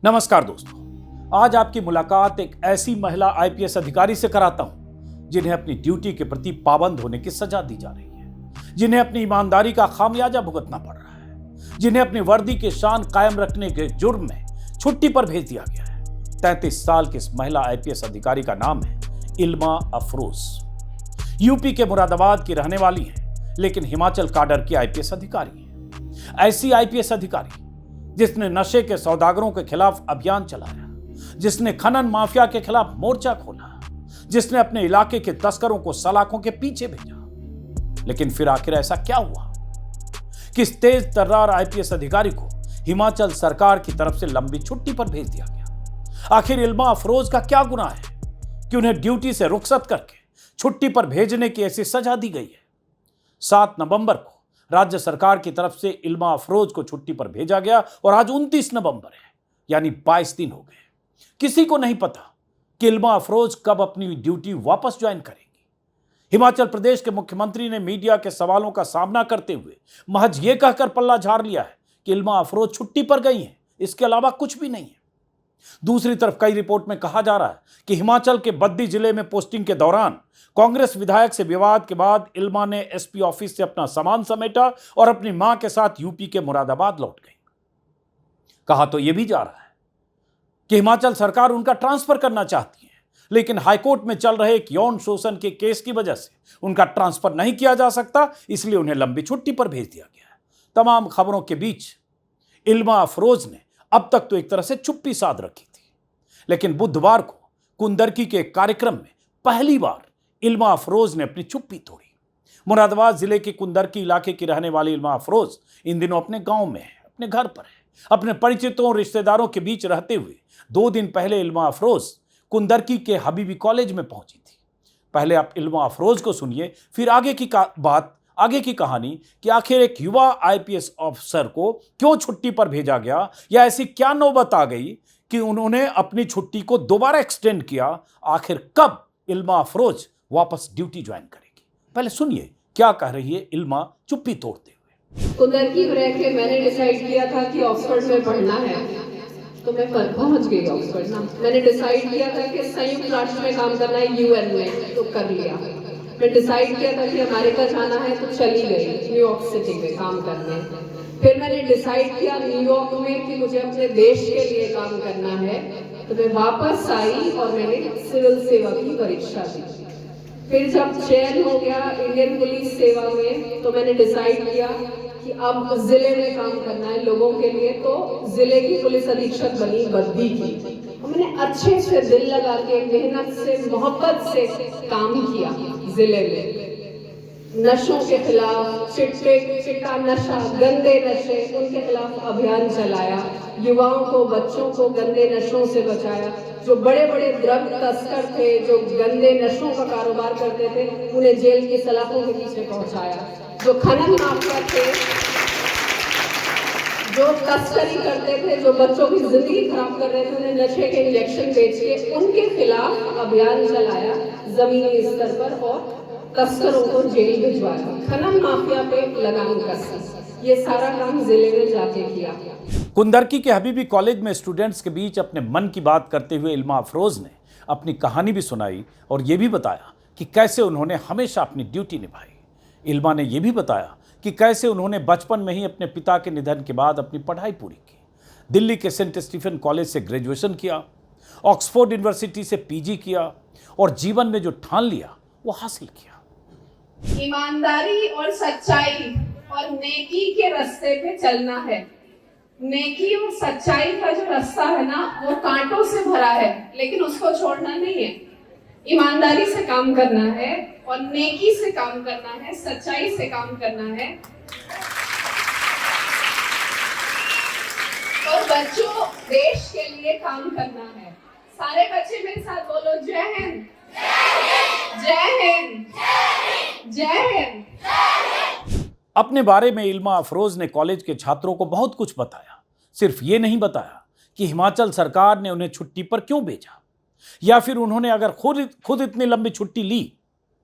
नमस्कार दोस्तों, आज आपकी मुलाकात एक ऐसी महिला आईपीएस अधिकारी से कराता हूं जिन्हें अपनी ड्यूटी के प्रति पाबंद होने की सजा दी जा रही है, जिन्हें अपनी ईमानदारी का खामियाजा भुगतना पड़ रहा है, जिन्हें अपनी वर्दी की शान कायम रखने के जुर्म में छुट्टी पर भेज दिया गया है। 33 साल की इस महिला आईपीएस अधिकारी का नाम है इल्मा अफरोज। यूपी के मुरादाबाद की रहने वाली है, लेकिन हिमाचल काडर की आईपीएस अधिकारी है। ऐसी आईपीएस अधिकारी जिसने नशे के सौदागरों के खिलाफ अभियान चलाया, जिसने खनन माफिया के खिलाफ मोर्चा खोला, जिसने अपने इलाके के तस्करों को सलाखों के पीछे भेजा। लेकिन फिर आखिर ऐसा क्या हुआ कि इस तेज तर्रार आईपीएस अधिकारी को हिमाचल सरकार की तरफ से लंबी छुट्टी पर भेज दिया गया? आखिर इल्मा अफरोज का क्या गुनाह है कि उन्हें ड्यूटी से रुखसत करके छुट्टी पर भेजने की ऐसी सजा दी गई है? 7 नवंबर को राज्य सरकार की तरफ से इल्मा अफरोज को छुट्टी पर भेजा गया और आज 29 नवंबर है, यानी 22 दिन हो गए। किसी को नहीं पता कि इल्मा अफरोज कब अपनी ड्यूटी वापस ज्वाइन करेगी। हिमाचल प्रदेश के मुख्यमंत्री ने मीडिया के सवालों का सामना करते हुए महज यह कहकर पल्ला झाड़ लिया है कि इल्मा अफरोज छुट्टी पर गई हैं, इसके अलावा कुछ भी नहीं है। दूसरी तरफ कई रिपोर्ट में कहा जा रहा है कि हिमाचल के बद्दी जिले में पोस्टिंग के दौरान कांग्रेस विधायक से विवाद के बाद इल्मा ने एसपी ऑफिस से अपना सामान समेटा और अपनी मां के साथ यूपी के मुरादाबाद लौट गई। कहा तो यह भी जा रहा है कि हिमाचल सरकार उनका ट्रांसफर करना चाहती है, लेकिन हाईकोर्ट में चल रहे एक यौन शोषण के केस की वजह से उनका ट्रांसफर नहीं किया जा सकता, इसलिए उन्हें लंबी छुट्टी पर भेज दिया गया है। तमाम खबरों के बीच इल्मा अफरोज ने अब तक तो एक तरह से चुप्पी साध रखी थी, लेकिन बुधवार को कुंदरकी के एक कार्यक्रम में पहली बार इल्मा अफरोज ने अपनी चुप्पी तोड़ी। मुरादाबाद जिले के कुंदरकी इलाके की रहने वाली इल्मा अफरोज इन दिनों अपने गांव में है, अपने घर पर है, अपने परिचितों और रिश्तेदारों के बीच रहते हुए 2 दिन पहले इल्मा अफरोज कुंदरकी के हबीबी कॉलेज में पहुंची थी। पहले आप इल्मा अफरोज को सुनिए, फिर आगे की कहानी कि आखिर एक युवा आईपीएस अफसर को क्यों छुट्टी पर भेजा गया, या ऐसी क्या नौबत आ गई कि उन्होंने अपनी छुट्टी को दोबारा एक्सटेंड किया। आखिर कब इल्मा अफरोज वापस ड्यूटी ज्वाइन करेगी? पहले सुनिए क्या कह रही है इल्मा चुप्पी तोड़ते हुए। कुंदरकी में रह के मैंने डिसाइड किया था कि ऑक्सफोर्ड में पढ़ना है, तो मैं पहुंच गई ऑक्सफोर्ड ना। मैंने डिसाइड किया था कि संयुक्त राष्ट्र में काम करना है, यूएन में, तो कर लिया। मैं डिसाइड किया था कि अमेरिका जाना है, तो चली गई न्यूयॉर्क सिटी में काम करने। फिर मैंने डिसाइड किया न्यूयॉर्क में कि मुझे अपने देश के लिए काम करना है, तो मैं वापस आई और मैंने सिविल सेवा की परीक्षा दी। फिर जब चयन हो गया इंडियन पुलिस सेवा में, तो मैंने डिसाइड किया कि अब जिले में काम करना है लोगों के लिए, तो जिले की पुलिस अधीक्षक बनी बद्दी की। और मैंने अच्छे से दिल लगा के, मेहनत से, मोहब्बत से काम किया जिले में। नशों के खिलाफ, चिट्टा नशा, गंदे नशे, उनके खिलाफ अभियान चलाया। युवाओं को, बच्चों को गंदे नशों से बचाया। जो बड़े बड़े ड्रग तस्कर थे, जो गंदे नशों का कारोबार करते थे, उन्हें जेल की सलाखों के पीछे पहुंचाया। जो खनन माफिया थे, जो तस्करी करते थे, जो बच्चों की जिंदगी खराब कर रहे थे, उन्हें नशे के इंजेक्शन बेच के उनके खिलाफ अभियान चलाया जमीनी स्तर पर और तस्करों को जेल भिजवाया। खनन माफिया पे लगाम कसी, ये सारा काम जिले में जाके किया। कुंदरकी के हबीबी कॉलेज में स्टूडेंट्स के बीच अपने मन की बात करते हुए इल्मा अफरोज ने अपनी कहानी भी सुनाई और ये भी बताया कि कैसे उन्होंने हमेशा अपनी ड्यूटी निभाई। इल्मा ने यह भी बताया कि कैसे उन्होंने बचपन में ही अपने पिता के निधन के बाद अपनी पढ़ाई पूरी की। दिल्ली के सेंट स्टीफन कॉलेज से ग्रेजुएशन किया, ऑक्सफोर्ड यूनिवर्सिटी से पीजी किया और जीवन में जो ठान लिया वो हासिल किया। ईमानदारी और सच्चाई और नेकी के रास्ते पे चलना है। नेकी और सच्चाई का जो रास्ता है ना, वो कांटों से भरा है, लेकिन उसको छोड़ना नहीं है। ईमानदारी से काम करना है और नेकी से काम करना है, सच्चाई से काम करना है। और बच्चों, देश के लिए काम करना है। सारे बच्चे मेरे साथ बोलो, जय हिंद, जय हिंद, जय हिंद। अपने बारे में इल्मा अफरोज ने कॉलेज के छात्रों को बहुत कुछ बताया। सिर्फ ये नहीं बताया कि हिमाचल सरकार ने उन्हें छुट्टी पर क्यों भेजा, या फिर उन्होंने अगर खुद इतनी लंबी छुट्टी ली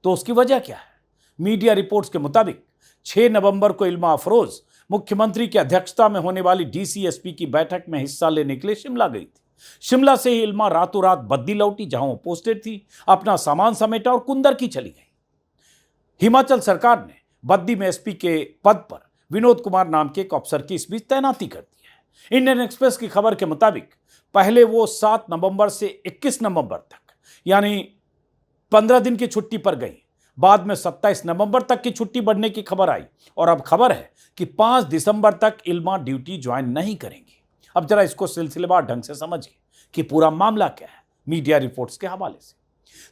तो उसकी वजह क्या है। मीडिया रिपोर्ट्स के मुताबिक 6 नवंबर को इल्मा अफरोज मुख्यमंत्री की अध्यक्षता में होने वाली डीसीएसपी की बैठक में हिस्सा लेने के लिए शिमला गई थी। शिमला से ही इल्मा रातों रात बद्दी लौटी, जहां वो पोस्टेड थी, अपना सामान समेटा और कुंदर की चली गई। हिमाचल सरकार ने बद्दी में एसपी के पद पर विनोद कुमार नाम के एक अफसर की इस बीच तैनाती कर दी है। इंडियन एक्सप्रेस की खबर के मुताबिक पहले वो 7 नवंबर से 21 नवंबर तक यानी 15 दिन की छुट्टी पर गई। बाद में 27 नवंबर तक की छुट्टी बढ़ने की खबर आई और अब खबर है कि 5 दिसंबर तक इल्मा ड्यूटी ज्वाइन नहीं करेंगी। अब जरा इसको सिलसिलेवार ढंग से समझिए कि पूरा मामला क्या है, मीडिया रिपोर्ट्स के हवाले से।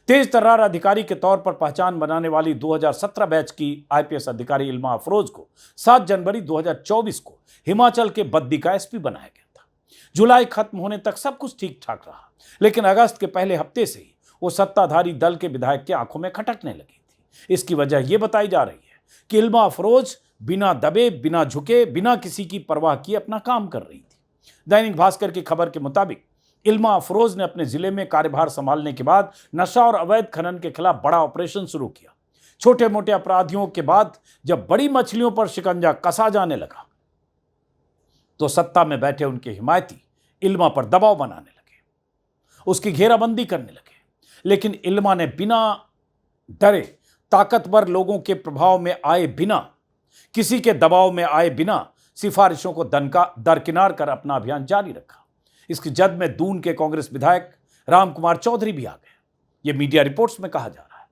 तेज तर्रार अधिकारी के तौर पर पहचान बनाने वाली 2017 बैच की आईपीएस अधिकारी इल्मा अफरोज को 7 जनवरी 2024 को हिमाचल के बद्दी का एसपी बनाया गया था। जुलाई खत्म होने तक सब कुछ ठीक ठाक रहा, लेकिन अगस्त के पहले हफ्ते से ही वो सत्ताधारी दल के विधायक की आंखों में खटकने लगी थी। इसकी वजह यह बताई जा रही है कि इल्मा अफरोज बिना दबे, बिना झुके, बिना किसी की परवाह किए अपना काम कर रही थी। दैनिक भास्कर की खबर के मुताबिक इल्मा अफरोज ने अपने जिले में कार्यभार संभालने के बाद नशा और अवैध खनन के खिलाफ बड़ा ऑपरेशन शुरू किया। छोटे मोटे अपराधियों के बाद जब बड़ी मछलियों पर शिकंजा कसा जाने लगा तो सत्ता में बैठे उनके हिमायती इल्मा पर दबाव बनाने लगे, उसकी घेराबंदी करने लगे। लेकिन इल्मा ने बिना डरे, ताकतवर लोगों के प्रभाव में आए बिना, किसी के दबाव में आए बिना सिफारिशों को दरकिनार कर अपना अभियान जारी रखा। इसकी जद में दून के कांग्रेस विधायक रामकुमार चौधरी भी आ गए। यह मीडिया रिपोर्ट्स में कहा जा रहा है।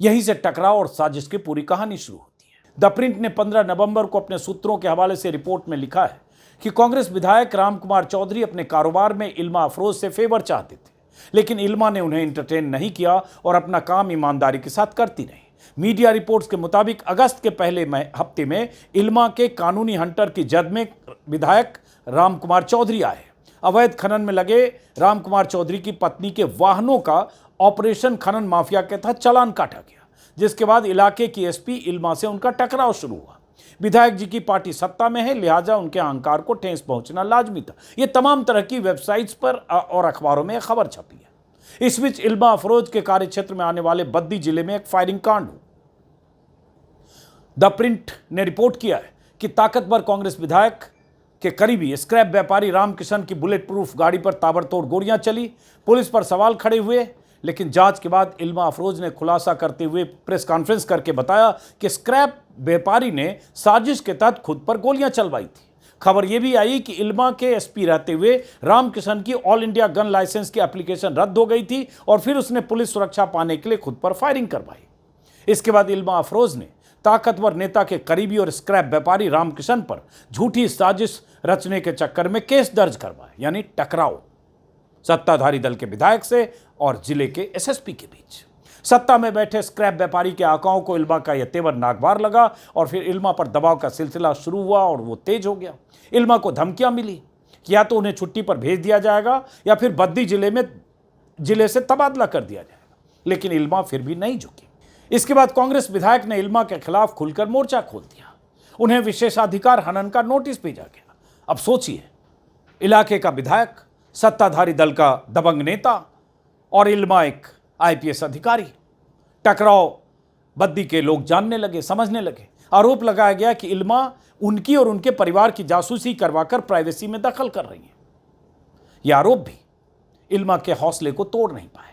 यहीं से टकराव और साजिश की पूरी कहानी शुरू होती है। द प्रिंट ने 15 नवंबर को अपने सूत्रों के हवाले से रिपोर्ट में लिखा है कि कांग्रेस विधायक रामकुमार चौधरी अपने कारोबार में इल्मा अफरोज से फेवर चाहते थे, लेकिन इल्मा ने उन्हें इंटरटेन नहीं किया और अपना काम ईमानदारी के साथ करती रही। मीडिया रिपोर्ट्स के मुताबिक अगस्त के पहले हफ्ते में इल्मा के कानूनी हंटर की जद में विधायक रामकुमार चौधरी आए। अवैध खनन में लगे रामकुमार चौधरी की पत्नी के वाहनों का ऑपरेशन खनन माफिया के तहत चालान काटा गया, जिसके बाद इलाके की एसपी इल्मा से उनका टकराव शुरू हुआ। विधायक जी की पार्टी सत्ता में है, लिहाजा उनके अहंकार को ठेस पहुंचना लाजमी था। यह तमाम तरह की वेबसाइट्स पर और अखबारों में खबर छपी है। इस बीच इल्मा अफरोज के कार्यक्षेत्र में आने वाले बद्दी जिले में एक फायरिंग कांड हुआ। द प्रिंट ने रिपोर्ट किया है कि ताकतवर कांग्रेस विधायक के करीबी स्क्रैप व्यापारी रामकिशन की बुलेट प्रूफ गाड़ी पर ताबड़तोड़ गोलियां चली। पुलिस पर सवाल खड़े हुए, लेकिन जांच के बाद इल्मा अफरोज ने खुलासा करते हुए प्रेस कॉन्फ्रेंस करके बताया कि स्क्रैप व्यापारी ने साजिश के तहत खुद पर गोलियां चलवाई थी। खबर यह भी आई कि इल्मा के एसपी रहते हुए रामकिशन की ऑल इंडिया गन लाइसेंस की एप्लीकेशन रद्द हो गई थी और फिर उसने पुलिस सुरक्षा पाने के लिए खुद पर फायरिंग करवाई। इसके बाद इल्मा अफरोज ने ताकतवर नेता के करीबी और स्क्रैप व्यापारी रामकिशन पर झूठी साजिश रचने के चक्कर में केस दर्ज करवाया, यानी टकराव सत्ताधारी दल के विधायक से और जिले के एसएसपी के बीच। सत्ता में बैठे स्क्रैप व्यापारी के आकाओं को इल्मा का यह तेवर नागवार लगा और फिर इल्मा पर दबाव का सिलसिला शुरू हुआ और वो तेज हो गया। इल्मा को धमकियां मिली कि या तो उन्हें छुट्टी पर भेज दिया जाएगा या फिर बद्दी जिले से तबादला कर दिया जाएगा, लेकिन इल्मा फिर भी नहीं झुकी। इसके बाद कांग्रेस विधायक ने इल्मा के खिलाफ खुलकर मोर्चा खोल दिया। उन्हें विशेषाधिकार हनन का नोटिस भेजा गया। अब सोचिए, इलाके का विधायक, सत्ताधारी दल का दबंग नेता और इल्मा एक आईपीएस अधिकारी। टकराव बद्दी के लोग जानने लगे, समझने लगे। आरोप लगाया गया कि इल्मा उनकी और उनके परिवार की जासूसी करवाकर प्राइवेसी में दखल कर रही है। यह आरोप भी इल्मा के हौसले को तोड़ नहीं पाए।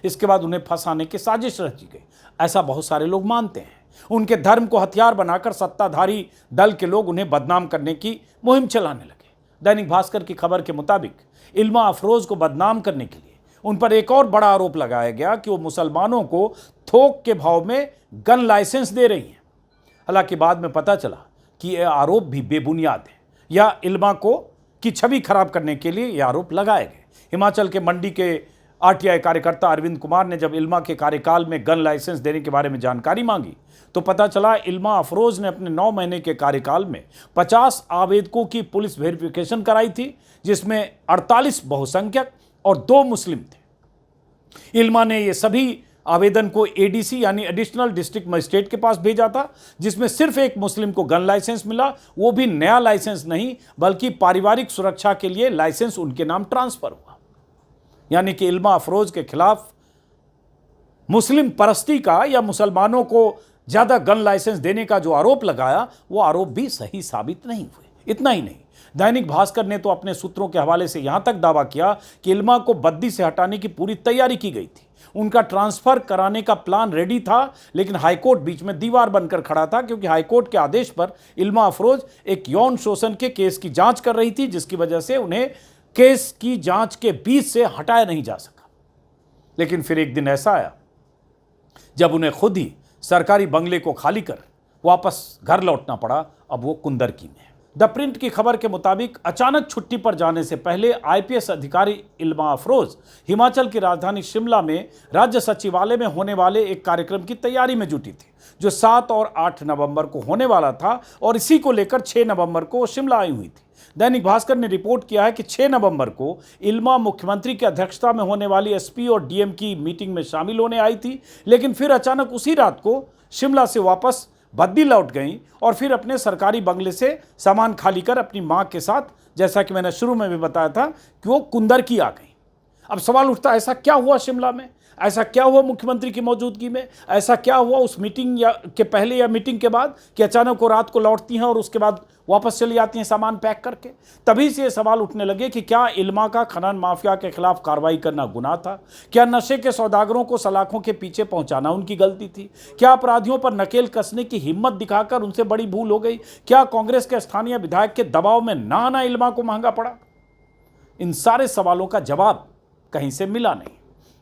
इसके बाद उन्हें फंसाने की साजिश रची गई, ऐसा बहुत सारे लोग मानते हैं। उनके धर्म को हथियार बनाकर सत्ताधारी दल के लोग उन्हें बदनाम करने की मुहिम चलाने लगे। दैनिक भास्कर की खबर के मुताबिक इल्मा अफरोज को बदनाम करने के लिए उन पर एक और बड़ा आरोप लगाया गया कि वो मुसलमानों को थोक के भाव में गन लाइसेंस दे रही हैं। हालांकि बाद में पता चला कि यह आरोप भी बेबुनियाद है या इल्मा की छवि खराब करने के लिए यह आरोप लगाए गए। हिमाचल के मंडी के आरटीआई कार्यकर्ता अरविंद कुमार ने जब इल्मा के कार्यकाल में गन लाइसेंस देने के बारे में जानकारी मांगी तो पता चला इल्मा अफरोज ने अपने 9 महीने के कार्यकाल में 50 आवेदकों की पुलिस वेरिफिकेशन कराई थी, जिसमें 48 बहुसंख्यक और 2 मुस्लिम थे। इल्मा ने ये सभी आवेदन को एडीसी यानी एडिशनल डिस्ट्रिक्ट मजिस्ट्रेट के पास भेजा था, जिसमें सिर्फ एक मुस्लिम को गन लाइसेंस मिला, वो भी नया लाइसेंस नहीं बल्कि पारिवारिक सुरक्षा के लिए लाइसेंस उनके नाम ट्रांसफर हुआ। यानी कि इल्मा अफरोज के खिलाफ मुस्लिम परस्ती का या मुसलमानों को ज्यादा गन लाइसेंस देने का जो आरोप लगाया वो आरोप भी सही साबित नहीं हुए। इतना ही नहीं, दैनिक भास्कर ने तो अपने सूत्रों के हवाले से यहां तक दावा किया कि इल्मा को बद्दी से हटाने की पूरी तैयारी की गई थी। उनका ट्रांसफर कराने का प्लान रेडी था, लेकिन हाईकोर्ट बीच में दीवार बनकर खड़ा था, क्योंकि हाईकोर्ट के आदेश पर इल्मा अफरोज एक यौन शोषण के केस की जांच कर रही थी, जिसकी वजह से उन्हें केस की जांच के बीच से हटाया नहीं जा सका। लेकिन फिर एक दिन ऐसा आया जब उन्हें खुद ही सरकारी बंगले को खाली कर वापस घर लौटना पड़ा। अब वो कुंदरकी में। द प्रिंट की खबर के मुताबिक अचानक छुट्टी पर जाने से पहले आईपीएस अधिकारी इल्मा अफरोज हिमाचल की राजधानी शिमला में राज्य सचिवालय में होने वाले एक कार्यक्रम की तैयारी में जुटी थी, जो 7 और 8 नवंबर को होने वाला था, और इसी को लेकर 6 नवंबर को शिमला आई हुई थी। दैनिक भास्कर ने रिपोर्ट किया है कि 6 नवंबर को इल्मा मुख्यमंत्री की अध्यक्षता में होने वाली एसपी और डीएम की मीटिंग में शामिल होने आई थी, लेकिन फिर अचानक उसी रात को शिमला से वापस बद्दी लौट गई और फिर अपने सरकारी बंगले से सामान खाली कर अपनी मां के साथ, जैसा कि मैंने शुरू में भी बताया था, कि वो कुंदरकी आ गई। अब सवाल उठता, ऐसा क्या हुआ शिमला में? ऐसा क्या हुआ मुख्यमंत्री की मौजूदगी में? ऐसा क्या हुआ उस मीटिंग या के पहले या मीटिंग के बाद कि अचानक वो रात को लौटती हैं और उसके बाद वापस चली आती हैं सामान पैक करके? तभी से ये सवाल उठने लगे कि क्या इल्मा का खनन माफिया के खिलाफ कार्रवाई करना गुनाह था? क्या नशे के सौदागरों को सलाखों के पीछे पहुंचाना उनकी गलती थी? क्या अपराधियों पर नकेल कसने की हिम्मत दिखाकर उनसे बड़ी भूल हो गई? क्या कांग्रेस के स्थानीय विधायक के दबाव में ना आना इल्मा को महंगा पड़ा? इन सारे सवालों का जवाब कहीं से मिला नहीं,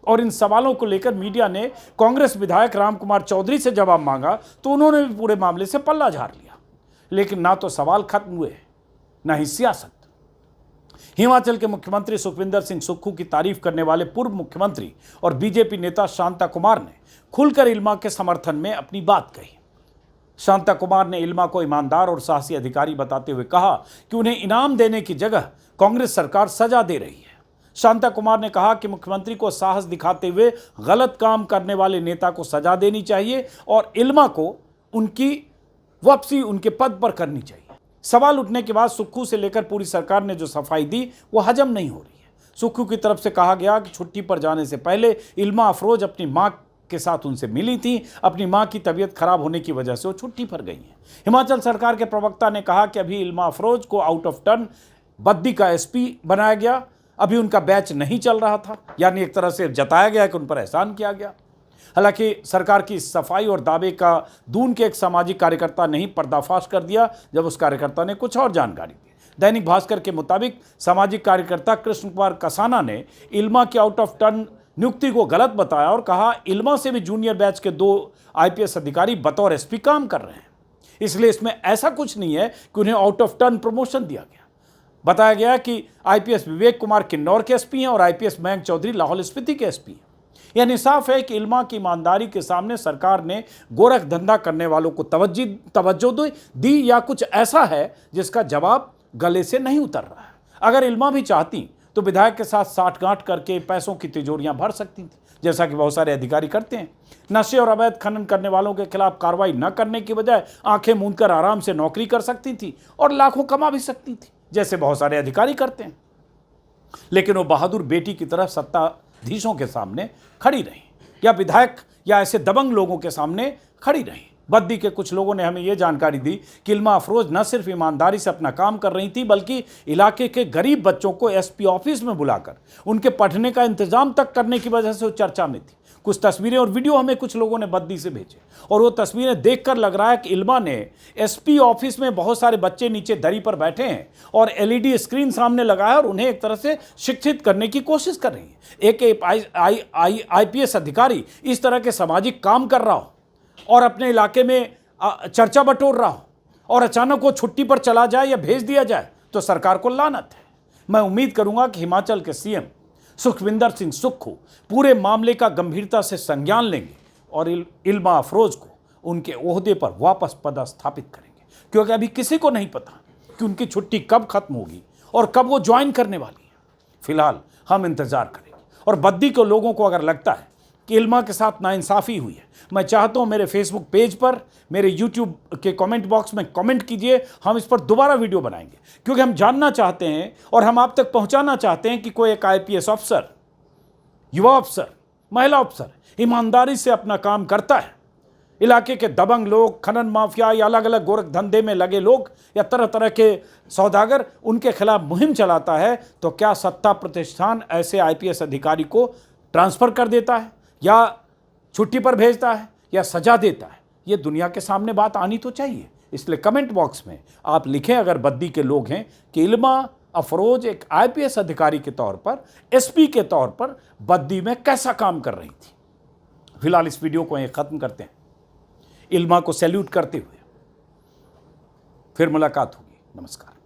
और इन सवालों को लेकर मीडिया ने कांग्रेस विधायक राम कुमार चौधरी से जवाब मांगा तो उन्होंने भी पूरे मामले से पल्ला झाड़ लिया। लेकिन ना तो सवाल खत्म हुए, ना ही सियासत। हिमाचल के मुख्यमंत्री सुखविंदर सिंह सुक्खू की तारीफ करने वाले पूर्व मुख्यमंत्री और बीजेपी नेता शांता कुमार ने खुलकर इल्मा के समर्थन में अपनी बात कही। शांता कुमार ने इल्मा को ईमानदार और साहसी अधिकारी बताते हुए कहा कि उन्हें इनाम देने की जगह कांग्रेस सरकार सजा दे रही है। शांता कुमार ने कहा कि मुख्यमंत्री को साहस दिखाते हुए गलत काम करने वाले नेता को सजा देनी चाहिए और इल्मा को उनकी वापसी उनके पद पर करनी चाहिए। सवाल उठने के बाद सुक्खू से लेकर पूरी सरकार ने जो सफाई दी वो हजम नहीं हो रही है। सुक्खू की तरफ से कहा गया कि छुट्टी पर जाने से पहले इल्मा अफरोज अपनी मां के साथ उनसे मिली थी। अपनी मां की तबीयत खराब होने की वजह से वो छुट्टी पर गई हैं। हिमाचल सरकार के प्रवक्ता ने कहा कि अभी इल्मा अफरोज को आउट ऑफ टर्न बद्दी का एसपी बनाया गया, अभी उनका बैच नहीं चल रहा था, यानी एक तरह से जताया गया कि उन पर एहसान किया गया। हालांकि सरकार की सफाई और दावे का दून के एक सामाजिक कार्यकर्ता ने ही पर्दाफाश कर दिया, जब उस कार्यकर्ता ने कुछ और जानकारी दी। दैनिक भास्कर के मुताबिक सामाजिक कार्यकर्ता कृष्ण कुमार कसाना ने इल्मा की आउट ऑफ टर्न नियुक्ति को गलत बताया और कहा इल्मा से भी जूनियर बैच के 2 आईपीएस अधिकारी बतौर एसपी काम कर रहे हैं, इसलिए इसमें ऐसा कुछ नहीं है कि उन्हें आउट ऑफ टर्न प्रमोशन दिया गया। बताया गया कि आईपीएस विवेक कुमार किन्नौर के एसपी हैं और आईपीएस मयंक चौधरी लाहौल स्पीति के एसपी हैं। यानी साफ है कि इल्मा की ईमानदारी के सामने सरकार ने गोरख धंधा करने वालों को तवज्जो दी या कुछ ऐसा है जिसका जवाब गले से नहीं उतर रहा है। अगर इल्मा भी चाहती तो विधायक के साथ साठगांठ करके पैसों की तिजोरियां भर सकती थी, जैसा कि बहुत सारे अधिकारी करते हैं। नशे और अवैध खनन करने वालों के खिलाफ कार्रवाई न करने की बजाय आंखें मूंदकर आराम से नौकरी कर सकती थी और लाखों कमा भी सकती थी, जैसे बहुत सारे अधिकारी करते हैं। लेकिन वो बहादुर बेटी की तरह सत्ताधीशों के सामने खड़ी रही, या विधायक या ऐसे दबंग लोगों के सामने खड़ी रही। बद्दी के कुछ लोगों ने हमें यह जानकारी दी कि इल्मा अफरोज न सिर्फ ईमानदारी से अपना काम कर रही थी, बल्कि इलाके के गरीब बच्चों को एसपी ऑफिस में बुलाकर उनके पढ़ने का इंतजाम तक करने की वजह से वो चर्चा में थी। कुछ तस्वीरें और वीडियो हमें कुछ लोगों ने बद्दी से भेजे और वो तस्वीरें देखकर लग रहा है कि इल्मा ने एसपी ऑफिस में बहुत सारे बच्चे नीचे दरी पर बैठे हैं और एलईडी स्क्रीन सामने लगाया और उन्हें एक तरह से शिक्षित करने की कोशिश कर रही है। एक आईपीएस अधिकारी इस तरह के सामाजिक काम कर रहा हो और अपने इलाके में चर्चा बटोर रहा हो और अचानक वो छुट्टी पर चला जाए या भेज दिया जाए तो सरकार को लानत है। मैं उम्मीद करूंगा कि हिमाचल के सीएम सुखविंदर सिंह सुक्खू पूरे मामले का गंभीरता से संज्ञान लेंगे और इल्मा अफरोज को उनके ओहदे पर वापस पदस्थापित करेंगे, क्योंकि अभी किसी को नहीं पता कि उनकी छुट्टी कब खत्म होगी और कब वो ज्वाइन करने वाली है। फिलहाल हम इंतजार करेंगे। और बद्दी के लोगों को अगर लगता है कि इल्मा के साथ नाइंसाफ़ी हुई है, मैं चाहता हूं मेरे फेसबुक पेज पर, मेरे यूट्यूब के कमेंट बॉक्स में कमेंट कीजिए। हम इस पर दोबारा वीडियो बनाएंगे, क्योंकि हम जानना चाहते हैं और हम आप तक पहुंचाना चाहते हैं कि कोई एक आईपीएस अफसर, युवा अफसर, महिला अफसर ईमानदारी से अपना काम करता है इलाके के दबंग लोग, खनन माफिया या अलग अलग गोरख धंधे में लगे लोग या तरह तरह के सौदागर उनके खिलाफ मुहिम चलाता है, तो क्या सत्ता प्रतिष्ठान ऐसे आईपीएस अधिकारी को ट्रांसफर कर देता है या छुट्टी पर भेजता है या सजा देता है? ये दुनिया के सामने बात आनी तो चाहिए। इसलिए कमेंट बॉक्स में आप लिखें, अगर बद्दी के लोग हैं, कि इल्मा अफरोज एक आईपीएस अधिकारी के तौर पर, एसपी के तौर पर बद्दी में कैसा काम कर रही थी। फिलहाल इस वीडियो को यहीं खत्म करते हैं, इल्मा को सैल्यूट करते हुए। फिर मुलाकात होगी। नमस्कार।